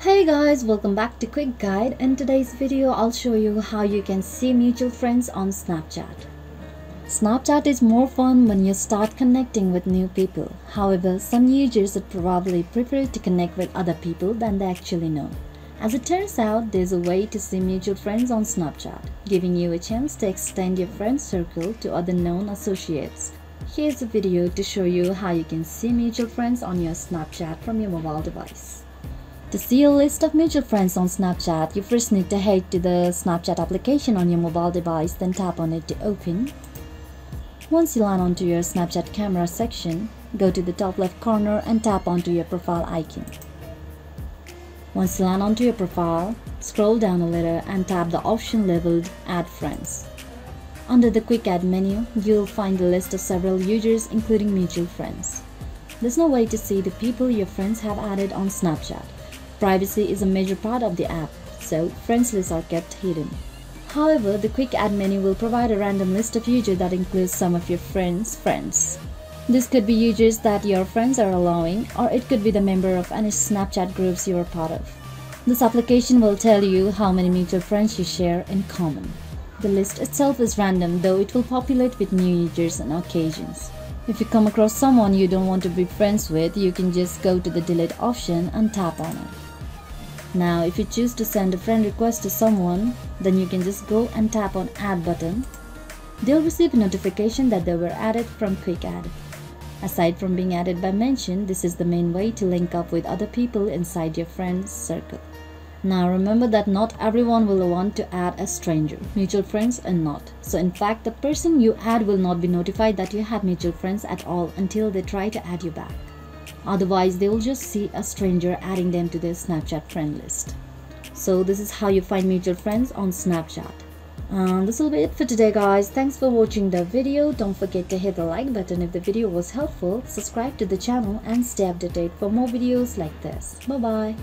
Hey guys, welcome back to Quick Guide. In today's video, I'll show you how you can see mutual friends on Snapchat. Snapchat is more fun when you start connecting with new people. However, some users would probably prefer to connect with other people than they actually know. As it turns out, there's a way to see mutual friends on Snapchat, giving you a chance to extend your friend circle to other known associates. Here's a video to show you how you can see mutual friends on your Snapchat from your mobile device. To see a list of mutual friends on Snapchat, you first need to head to the Snapchat application on your mobile device, then tap on it to open. Once you land onto your Snapchat camera section, go to the top left corner and tap onto your profile icon. Once you land onto your profile, scroll down a little and tap the option labeled Add Friends. Under the Quick Add menu, you'll find a list of several users including mutual friends. There's no way to see the people your friends have added on Snapchat. Privacy is a major part of the app, so friends lists are kept hidden. However, the Quick Add menu will provide a random list of users that includes some of your friends' friends. This could be users that your friends are allowing, or it could be the member of any Snapchat groups you are part of. This application will tell you how many mutual friends you share in common. The list itself is random, though it will populate with new users on occasions. If you come across someone you don't want to be friends with, you can just go to the delete option and tap on it. Now, if you choose to send a friend request to someone, then you can just go and tap on Add button. They'll receive a notification that they were added from Quick Add. Aside from being added by mention, this is the main way to link up with other people inside your friends circle. Now remember that not everyone will want to add a stranger. Mutual friends are not. So in fact, the person you add will not be notified that you have mutual friends at all until they try to add you back. Otherwise, they will just see a stranger adding them to their Snapchat friend list. So this is how you find mutual friends on Snapchat. This will be it for today, guys. Thanks for watching the video. Don't forget to hit the like button if the video was helpful. Subscribe to the channel and stay updated for more videos like this. Bye bye.